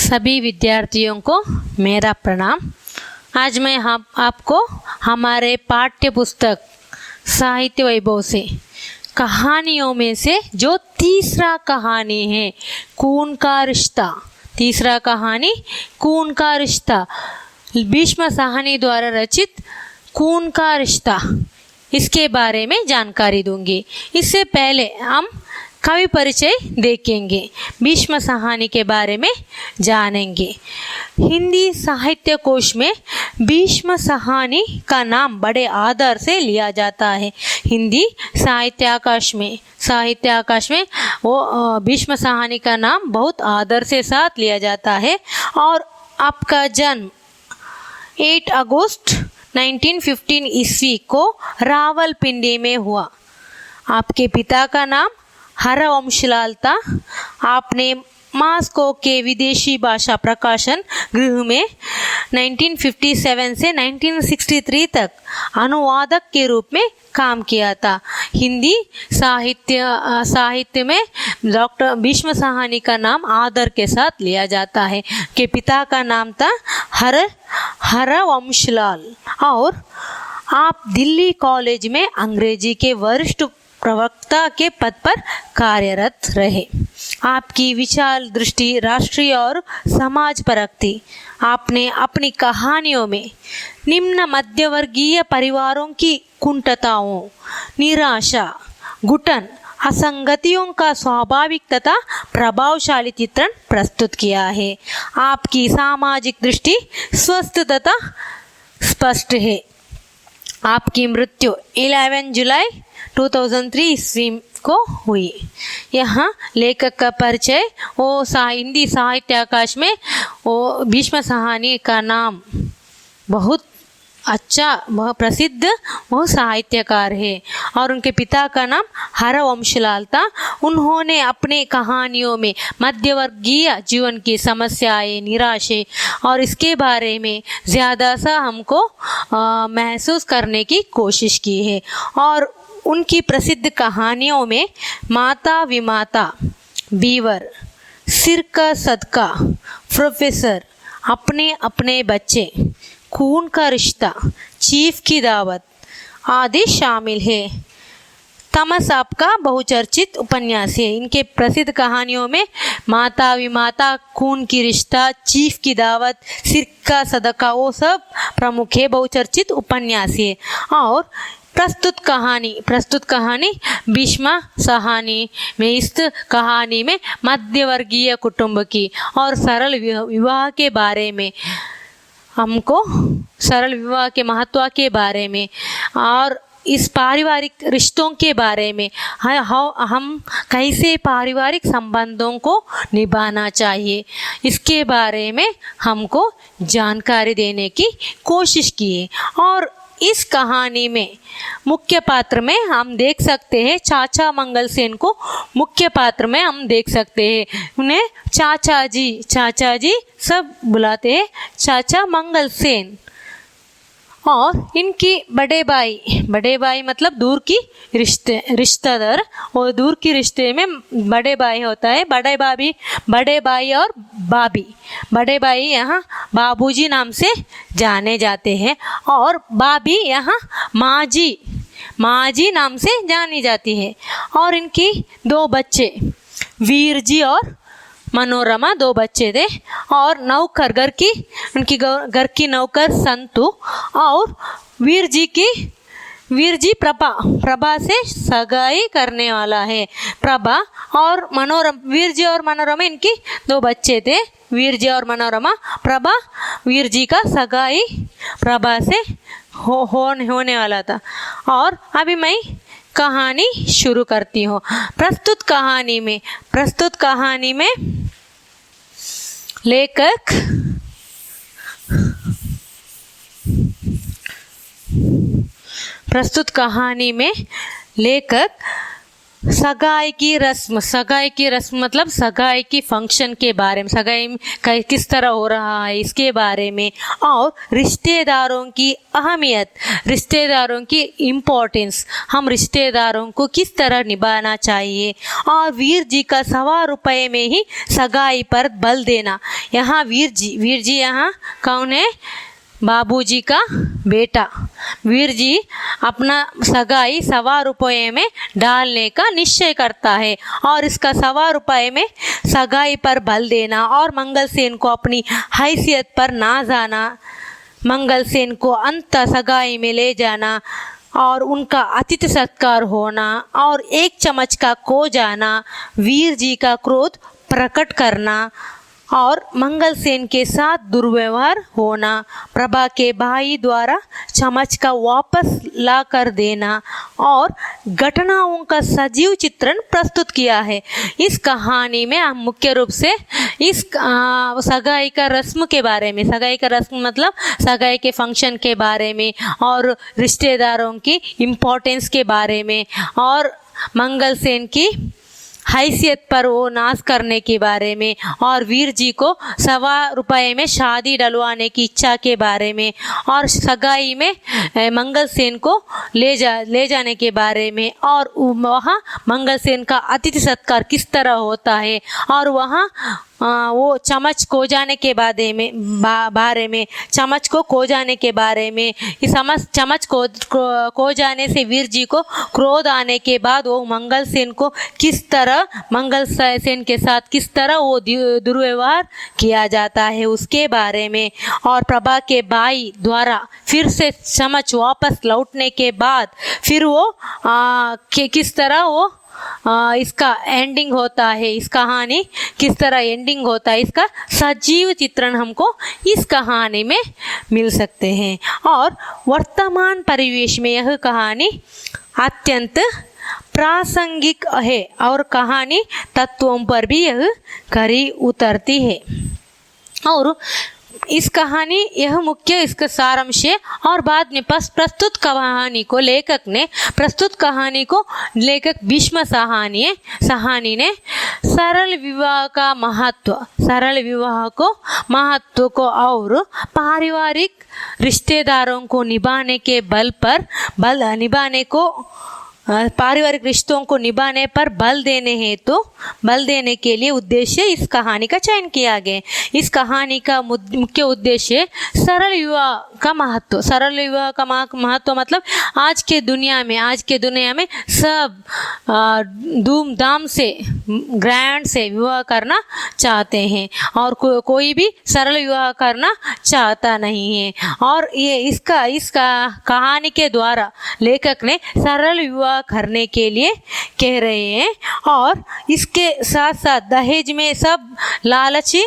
सभी विद्यार्थियों को मेरा प्रणाम। आज मैं आपको हमारे पाठ्य पुस्तक साहित्य वैभव से कहानियों में से जो तीसरा कहानी है खून का रिश्ता, तीसरा कहानी खून का रिश्ता, भीष्म साहनी द्वारा रचित खून का रिश्ता, इसके बारे में जानकारी दूंगी। इससे पहले हम कवि परिचय देखेंगे, भीष्म साहनी के बारे में जानेंगे। हिंदी साहित्य कोश में भीष्म साहनी का नाम बड़े आदर से लिया जाता है। हिंदी साहित्याकाश में वो भीष्म साहनी का नाम बहुत आदर से साथ लिया जाता है। और आपका जन्म 8 अगस्त 1915 ईस्वी को रावलपिंडी में हुआ। आपके पिता का नाम हरवंशलाल था। आपने मास्को के विदेशी भाषा प्रकाशन गृह में 1957 से 1963 तक अनुवादक के रूप में काम किया था। हिंदी साहित्य में डॉक्टर भीष्म साहनी का नाम आदर के साथ लिया जाता है। के पिता का नाम था हरवंशलाल और आप दिल्ली कॉलेज में अंग्रेजी के वरिष्ठ प्रवक्ता के पद पर कार्यरत रहे। आपकी विशाल दृष्टि राष्ट्रीय और समाज परक थी। आपने अपनी कहानियों में निम्न मध्यवर्गीय परिवारों की कुंठताओं, निराशा, घुटन, असंगतियों का स्वाभाविक तथा प्रभावशाली चित्रण प्रस्तुत किया है। आपकी सामाजिक दृष्टि स्वस्थ तथा स्पष्ट है। आपकी मृत्यु 11 जुलाई 2003 ईस्वी को हुई। यहाँ लेखक का परिचय, वो हिंदी साहित्याकाश में वो भीष्म साहनी का नाम बहुत अच्छा, बहुत प्रसिद्ध वो साहित्यकार है और उनके पिता का नाम हरवंशलाल था। उन्होंने अपने कहानियों में मध्यवर्गीय जीवन की समस्याएं, निराशे और इसके बारे में ज़्यादा सा हमको महसूस करने की कोशिश की है। और उनकी प्रसिद्ध कहानियों में माता विमाता, बीवर, सिर का सदका, प्रोफेसर, अपने अपने बच्चे, खून का रिश्ता, चीफ की दावत आदि शामिल है। थॉमस आपका बहुचर्चित उपन्यास है। इनके प्रसिद्ध कहानियों में माता विमाता, खून की रिश्ता, चीफ की दावत, सिर का सदका, वो सब प्रमुख है, बहुचर्चित उपन्यास है। और प्रस्तुत कहानी भीष्म साहनी में, इस कहानी में मध्यवर्गीय कुटुंब की और सरल विवाह के बारे में, हमको सरल विवाह के महत्व के बारे में और इस पारिवारिक रिश्तों के बारे में, हम कैसे पारिवारिक संबंधों को निभाना चाहिए, इसके बारे में हमको जानकारी देने की कोशिश की है। और इस कहानी में मुख्य पात्र में हम देख सकते हैं चाचा मंगल सेन को मुख्य पात्र में हम देख सकते हैं। उन्हें चाचा जी सब बुलाते हैं, चाचा मंगल सेन। और इनकी बड़े भाई मतलब दूर की रिश्तेदार, और दूर की रिश्ते में बड़े भाई होता है, बड़े भाई और भाभी। बड़े भाई यहाँ बाबूजी नाम से जाने जाते हैं और भाभी यहाँ माँ जी नाम से जानी जाती है। और इनकी 2 बच्चे, वीर जी और मनोरमा, 2 बच्चे थे। और नौकर उनकी घर की नौकर संतु, और वीर जी प्रभा से सगाई करने वाला है। प्रभा और वीर जी और मनोरमा इनकी 2 बच्चे थे, वीर जी और मनोरमा। प्रभा, वीर जी का सगाई प्रभा से होने वाला था। और अभी मैं कहानी शुरू करती हूँ। प्रस्तुत कहानी में लेखक सगाई की रस्म मतलब सगाई की फंक्शन के बारे में, सगाई किस तरह हो रहा है इसके बारे में, और रिश्तेदारों की अहमियत, रिश्तेदारों की इम्पोर्टेंस, हम रिश्तेदारों को किस तरह निभाना चाहिए, और वीर जी का 1.25 रुपये में ही सगाई पर बल देना। यहाँ वीर जी यहाँ कौन है? बाबूजी का बेटा वीर जी अपना सगाई 1.25 रुपये में डालने का निश्चय करता है, और इसका 1.25 रुपये में सगाई पर बल देना और मंगलसेन को अपनी हैसियत पर ना जाना, मंगलसेन को अंत सगाई में ले जाना और उनका अतिथि सत्कार होना और 1 चम्मच का खो जाना, वीर जी का क्रोध प्रकट करना और मंगलसेन के साथ दुर्व्यवहार होना, प्रभा के भाई द्वारा चम्मच का वापस ला कर देना और घटनाओं का सजीव चित्रण प्रस्तुत किया है। इस कहानी में हम मुख्य रूप से इस सगाई का रस्म के बारे में, सगाई का रस्म मतलब सगाई के फंक्शन के बारे में और रिश्तेदारों की इम्पोर्टेंस के बारे में और मंगलसेन की हैसियत पर वो नाश करने के बारे में और वीर जी को 1.25 रुपये में शादी डलवाने की इच्छा के बारे में और सगाई में मंगलसेन को ले जाने के बारे में और वहाँ मंगलसेन का अतिथि सत्कार किस तरह होता है और वहाँ वो चम्मच खो जाने के बारे में चम्मच को खो जाने के बारे में, इस चम्मच को खो जाने से वीर जी को क्रोध आने के बाद वो मंगलसेन को किस तरह, मंगलसेन के साथ किस तरह वो दुर्व्यवहार किया जाता है उसके बारे में और प्रभा के भाई द्वारा फिर से चम्मच वापस लौटने के बाद फिर वो किस तरह वो इसका एंडिंग होता है, इस कहानी किस तरह एंडिंग होता है, इसका सजीव चित्रण हमको इस कहानी में मिल सकते हैं। और वर्तमान परिवेश में यह कहानी अत्यंत प्रासंगिक है और कहानी तत्वों पर भी यह खरी उतरती है। और इस कहानी यह मुख्य इसका सारांश है और बाद में प्रस्तुत कहानी को लेखक भीष्म साहनी ने सरल विवाह को और पारिवारिक रिश्तेदारों को पारिवारिक रिश्तों को निभाने पर बल देने के लिए उद्देश्य इस कहानी का चयन किया गया। इस कहानी का मुख्य उद्देश्य सरल विवाह का महत्व मतलब आज के दुनिया में सब धूमधाम से ग्रैंड से विवाह करना चाहते हैं और कोई भी सरल विवाह करना चाहता नहीं है और ये इसका कहानी के द्वारा लेखक ने सरल विवाह करने के लिए कह रहे हैं और इसके साथ साथ दहेज में सब लालची,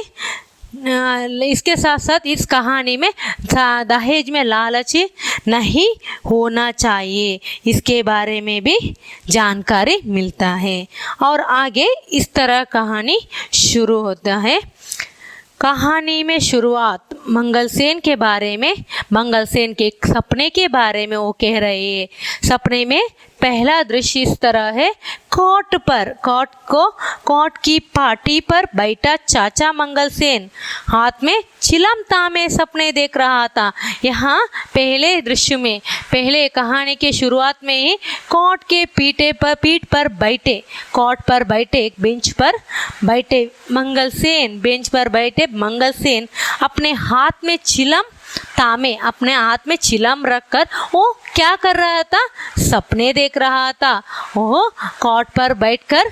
इसके साथ साथ इस कहानी में दहेज में लालची नहीं होना चाहिए, इसके बारे में भी जानकारी मिलता है। और आगे इस तरह कहानी शुरू होता है। कहानी में शुरुआत मंगलसेन के बारे में, मंगलसेन के सपने के बारे में वो कह रहे हैं। सपने में पहला दृश्य इस तरह है, कोर्ट की पार्टी पर बैठा चाचा मंगलसेन हाथ में चिलम तामे सपने देख रहा था। यहाँ पहले कहानी के शुरुआत में ही कोर्ट के पीठ पर बैठे एक बेंच पर बैठे मंगलसेन अपने हाथ में चिलम रखकर वो क्या कर रहा था? सपने देख रहा था। वो कोर्ट पर बैठकर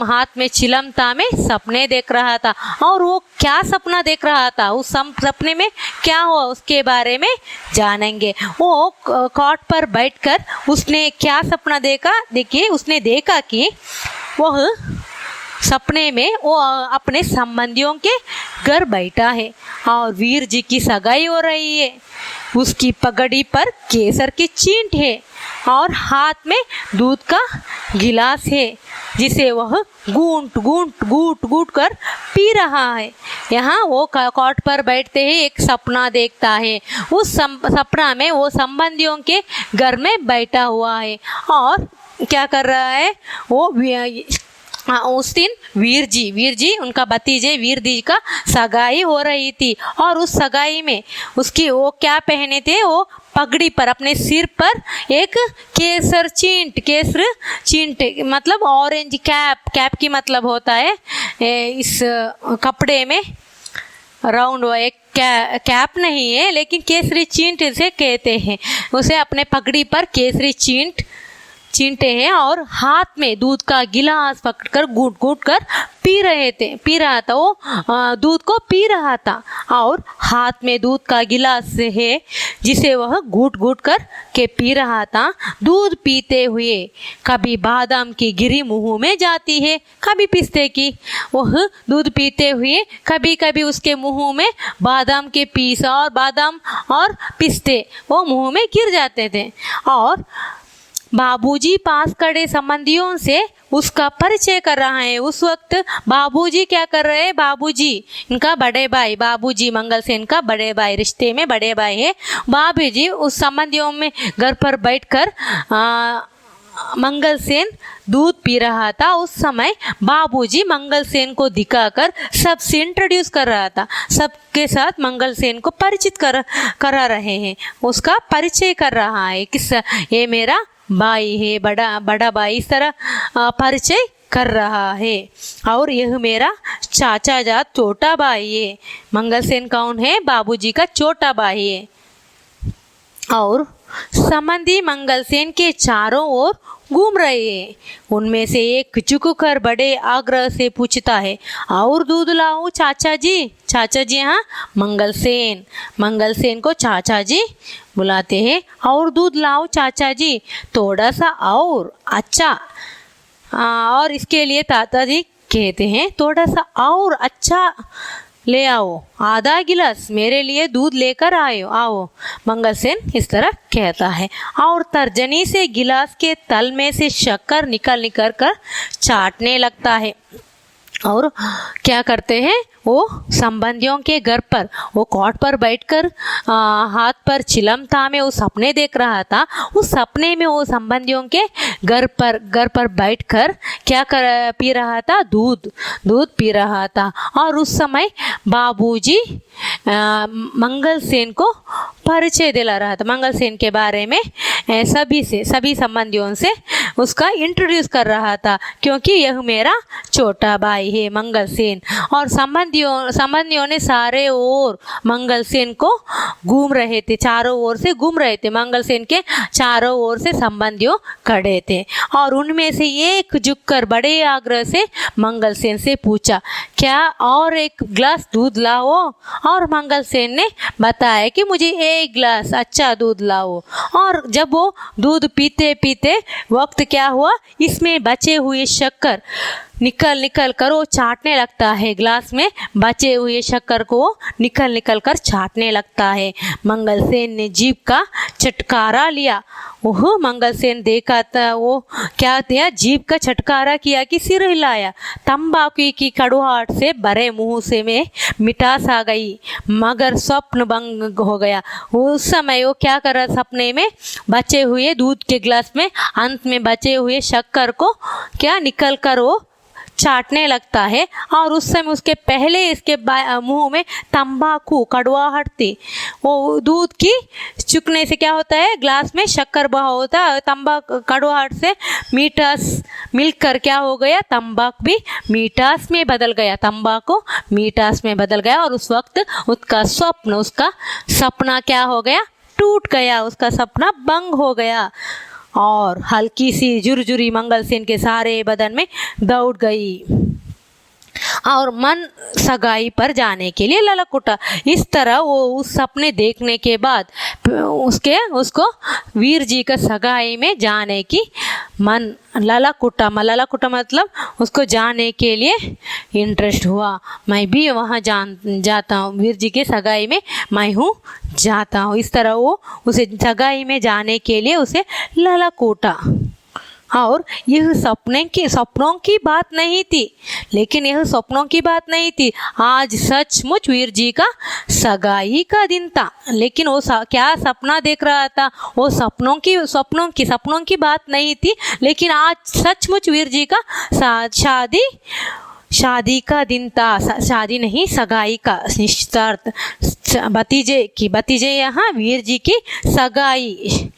हाथ में चिलम तामे सपने देख रहा था और वो क्या सपना देख रहा था, उस सपने में क्या हुआ उसके बारे में जानेंगे। वो कोर्ट पर बैठकर उसने क्या सपना देखा? देखिए, उसने देखा कि वह सपने में वो अपने संबंधियों के घर बैठा है और वीर जी की सगाई हो रही है। उसकी पगड़ी पर केसर की चींट है और हाथ में दूध का गिलास है जिसे वह घूंट कर पी रहा है। यहाँ वो कोर्ट पर बैठते ही एक सपना देखता है। उस सपना में वो संबंधियों के घर में बैठा हुआ है और क्या कर रहा है वो उस दिन वीर जी उनका भतीजे वीर जी का सगाई हो रही थी और उस सगाई में उसकी वो क्या पहने थे, वो पगड़ी पर अपने सिर पर एक केसर चींट मतलब ऑरेंज कैप की मतलब होता है इस कपड़े में राउंड एक कैप नहीं है लेकिन केसरी चींट से कहते हैं, उसे अपने पगड़ी पर केसरी चींटे हैं और हाथ में दूध का गिलास पकड़कर घूट कर पी रहा था, वो दूध को पी रहा था और हाथ में दूध का गिलास है जिसे वह घूट कर के पी रहा था। दूध पीते हुए कभी बादाम की गिरी मुंह में जाती है, कभी पिस्ते की। वह दूध पीते हुए कभी कभी उसके मुंह में बादाम के पीस और बादाम और पिस्ते वो मुंह में गिर जाते थे और बाबूजी पास खड़े संबंधियों से उसका परिचय कर रहा है। उस वक्त बाबूजी क्या कर रहे हैं, बाबूजी इनका बड़े भाई, बाबूजी मंगल सेन का बड़े भाई, रिश्ते में बड़े भाई है। बाबूजी उस संबंधियों में घर पर बैठकर मंगल सेन दूध पी रहा था। उस समय बाबूजी मंगल सेन को दिखाकर सबसे इंट्रोड्यूस कर रहा था, सबके साथ मंगल सेन को परिचित करा रहे हैं, उसका परिचय कर रहा है। किस ये मेरा भाई है, बड़ा भाई, इस तरह परिचय कर रहा है। और यह मेरा चाचा जात छोटा भाई है। मंगल सेन कौन है, बाबूजी का छोटा भाई है। और संबंधी मंगल सेन के चारों ओर घूम रहे हैं। उनमें से एक झुक कर बड़े आग्रह से पूछता है, और दूध लाओ चाचा जी। हाँ, मंगल सेन को चाचा जी बुलाते हैं। और दूध लाओ चाचा जी, थोड़ा सा और अच्छा। और इसके लिए ताता जी कहते हैं, थोड़ा सा और अच्छा ले आओ, आधा गिलास मेरे लिए दूध लेकर आओ। मंगल सेन इस तरह कहता है और तर्जनी से गिलास के तल में से शक्कर निकल कर चाटने लगता है। और क्या करते हैं, वो संबंधियों के घर पर वो कॉट पर बैठकर हाथ पर चिलम थामे वो सपने देख रहा था। उस सपने में वो संबंधियों के घर पर बैठकर क्या पी रहा था, दूध पी रहा था। और उस समय बाबूजी मंगल सेन को परिचय दिला रहा था, मंगल सेन के बारे में सभी संबंधियों से उसका इंट्रोड्यूस कर रहा था, क्योंकि यह मेरा छोटा भाई है मंगल सेन। और संबंधियों ने सारे ओर मंगल सेन को घूम रहे थे, चारों ओर से घूम रहे थे। मंगल सेन के चारों ओर से संबंधियों खड़े थे और उनमें से एक झुककर बड़े आग्रह से मंगल सेन से पूछा, क्या और एक गिलास दूध लाओ। और मंगल सेन ने बताया कि मुझे एक गिलास अच्छा दूध लाओ। और जब वो दूध पीते वक्त क्या हुआ, इसमें बचे हुए शक्कर निकल कर वो चाटने लगता है। गिलास में बचे हुए शक्कर को निकल कर चाटने लगता है। मंगल सेन ने जीभ का छटकारा लिया। ओह, मंगल सेन देखा था वो क्या किया, जीभ का छटकारा किया कि सिर हिलाया। तंबाकू की कड़वाहट से भरे मुंह से में मिठास आ गई, मगर स्वप्न भंग हो गया। उस समय वो क्या कर रहा, सपने में बचे हुए दूध के गिलास में अंत में बचे हुए शक्कर को क्या निकल कर वो चाटने लगता है। और उस समय उसके पहले इसके मुंह में तंबाकू कड़वाहट थी। वो दूध की चुकने से क्या होता है, ग्लास में शक्कर बहा होता है, तंबाकू कड़वाहट से मीठास मिलकर क्या हो गया, तंबाकू भी मीठास में बदल गया, तंबाकू मीठास में बदल गया। और उस वक्त उसका सपना क्या हो गया, टूट गया, उसका सपना भंग हो गया। और हल्की सी झुरझुरी मंगल सेन के सारे बदन में दौड़ गई और मन सगाई पर जाने के लिए ललक उठा। इस तरह वो उस सपने देखने के बाद उसको वीर जी का सगाई में जाने की मन ललक उठा मतलब उसको जाने के लिए इंटरेस्ट हुआ। मैं भी वहाँ जाता हूँ, वीर जी के सगाई में मैं जाता हूँ। इस तरह वो उसे सगाई में जाने के लिए उसे ललक उठा। और यह सपनों की बात नहीं थी, लेकिन यह सपनों की बात नहीं थी। आज सचमुच वीर जी का सगाई का दिन था। लेकिन वो क्या सपना देख रहा था, वो सपनों की बात नहीं थी, लेकिन आज सचमुच वीर जी का शादी का दिन था। शादी नहीं, सगाई का निश्चितार्थ। भतीजे यहाँ वीर जी की सगाई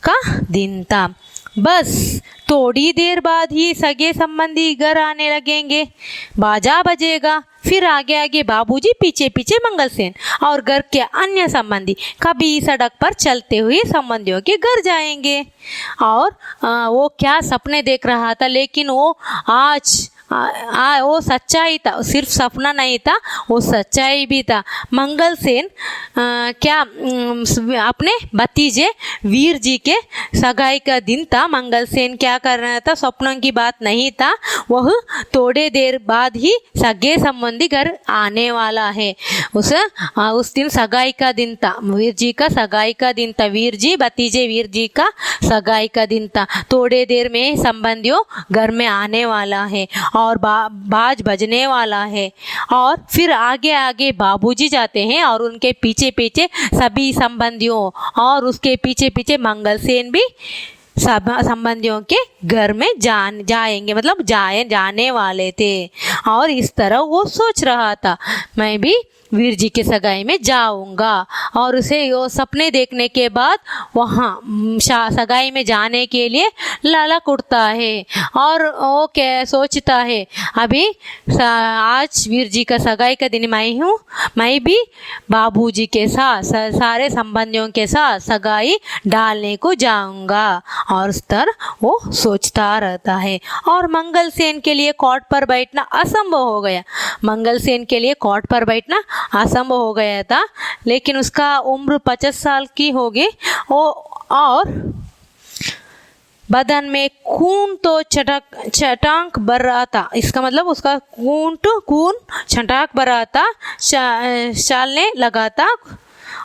का दिन था। बस थोड़ी देर बाद ही सगे संबंधी घर आने लगेंगे, बाजा बजेगा, फिर आगे आगे बाबूजी, पीछे पीछे मंगलसेन और घर के अन्य संबंधी कभी सड़क पर चलते हुए संबंधियों के घर जाएंगे। और वो क्या सपने देख रहा था, लेकिन वो आज वो सच्चाई था, सिर्फ सपना नहीं था, वो सच्चाई भी था। मंगलसेन अपने भतीजे वीर जी के सगाई का दिन था। मंगलसेन क्या कर रहा था, सपनों की बात नहीं था, वह थोड़े देर बाद ही सगे संबंधी घर आने वाला है। उस दिन सगाई का दिन था, वीर जी का सगाई का दिन था। भतीजे वीर जी का सगाई का दिन था। थोड़े देर में संबंधियों घर में आने वाला है और बाज बजने वाला है, और फिर आगे आगे बाबूजी जाते हैं और उनके पीछे पीछे सभी संबंधियों, और उसके पीछे पीछे मंगलसेन भी संबंधियों के घर में जाएंगे, मतलब जाने वाले थे। और इस तरह वो सोच रहा था, मैं भी वीर जी के सगाई में जाऊंगा। और उसे वो सपने देखने के बाद वहाँ सगाई में जाने के लिए ललक उठता है, और वो क्या सोचता है, अभी आज वीर जी का सगाई का दिन मैं भी बाबूजी के साथ सारे संबंधियों के साथ सगाई डालने को जाऊंगा। और उस तरह वो सोचता रहता है। और मंगलसेन के लिए कॉट पर बैठना असंभव हो गया। मंगलसेन के लिए कॉट पर बैठना असंभव हो गया था, लेकिन उसका उम्र 50 साल की हो गई, और बदन में खून तो छटाक भर रहा था। इसका मतलब उसका खून छटाक भर रहा था, चलने लगा था,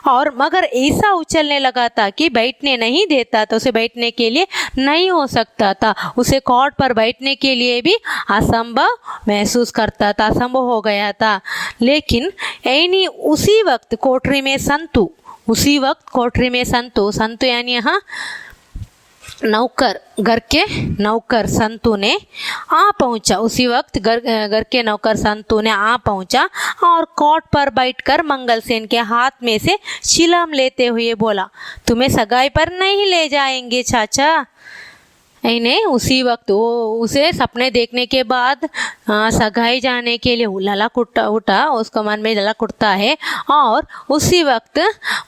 और मगर ऐसा उछलने लगा था कि बैठने नहीं देता था, उसे बैठने के लिए नहीं हो सकता था। उसे कॉट पर बैठने के लिए भी असंभव महसूस करता था, असंभव हो गया था। लेकिन उसी वक्त कोठरी में संतु यानी यहाँ घर के नौकर संतु ने आ पहुंचा। उसी वक्त घर के नौकर संतु ने आ पहुंचा और कोट पर बैठकर मंगलसेन के हाथ में से चिलम लेते हुए बोला, तुम्हें सगाई पर नहीं ले जाएंगे चाचा। इन्हें उसी वक्त उसे सपने देखने के बाद सगाई जाने के लिए ललक उठा, उसको मन में ललक उठता है, और उसी वक्त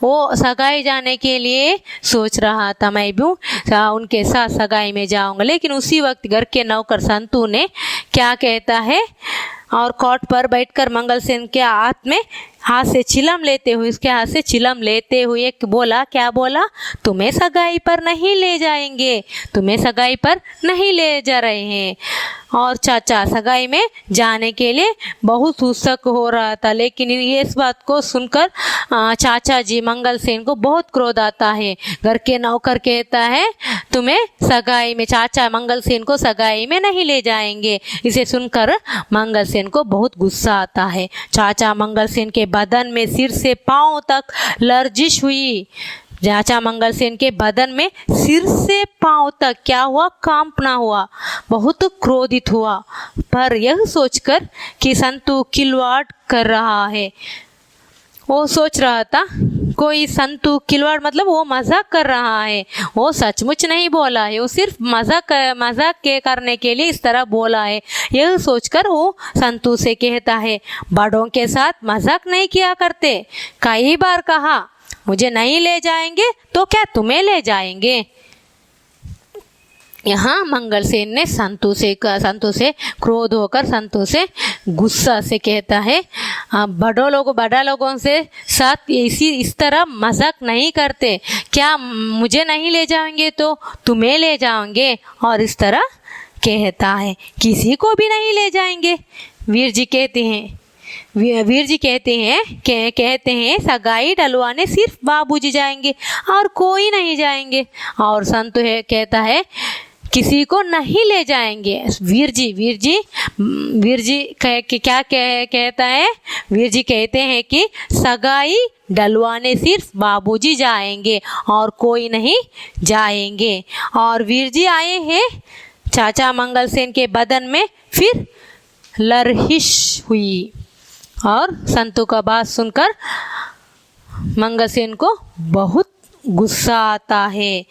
वो सगाई जाने के लिए सोच रहा था, मैं भी उनके साथ सगाई में जाऊंगा। लेकिन उसी वक्त घर के नौकर संतु ने क्या कहता है, और कॉट पर बैठकर मंगलसेन के उसके हाथ से चिलम लेते हुए बोला, क्या बोला, तुम्हें सगाई पर नहीं ले जाएंगे, तुम्हें सगाई पर नहीं ले जा रहे हैं। और चाचा सगाई में जाने के लिए बहुत उत्सुक हो रहा था। लेकिन इस बात को सुनकर चाचा जी मंगलसेन को बहुत क्रोध आता है। घर के नौकर कहता है, तुम्हें सगाई में, चाचा मंगलसेन को सगाई में नहीं ले जाएंगे। इसे सुनकर मंगलसेन को बहुत गुस्सा आता है। चाचा मंगलसेन के बदन में सिर से पांव तक लर्जिश हुई। चाचा मंगलसेन के बदन में सिर से पांव तक क्या हुआ, कांपना हुआ, बहुत क्रोधित हुआ। पर यह सोचकर कि संतु खिलवाड़ कर रहा है, वो सोच रहा था कोई संतु खिलवाड़ मतलब वो मजाक कर रहा है, वो सचमुच नहीं बोला है, वो सिर्फ मजाक करने के लिए इस तरह बोला है। यह सोचकर वो संतु से कहता है, बड़ों के साथ मजाक नहीं किया करते, कई बार कहा मुझे नहीं ले जाएंगे तो क्या तुम्हें ले जाएंगे। यहाँ मंगलसेन ने संतु से क्रोध होकर संतु से गुस्सा से कहता है, बड़ा लोगों से साथ इस तरह मजाक नहीं करते, क्या मुझे नहीं ले जाएंगे तो तुम्हें ले जाएंगे। और इस तरह कहता है, किसी को भी नहीं ले जाएंगे। वीर जी कहते हैं सगाई डलवाने सिर्फ बाबूजी जाएंगे और कोई नहीं जाएंगे। और संतु कहता है किसी को नहीं ले जाएंगे। वीर जी कहता है, वीर जी कहते हैं कि सगाई डलवाने सिर्फ बाबूजी जाएंगे और कोई नहीं जाएंगे। और वीर जी आए हैं चाचा मंगलसेन के बदन में फिर लरहिश हुई और संतों का बात सुनकर मंगलसेन को बहुत गुस्सा आता है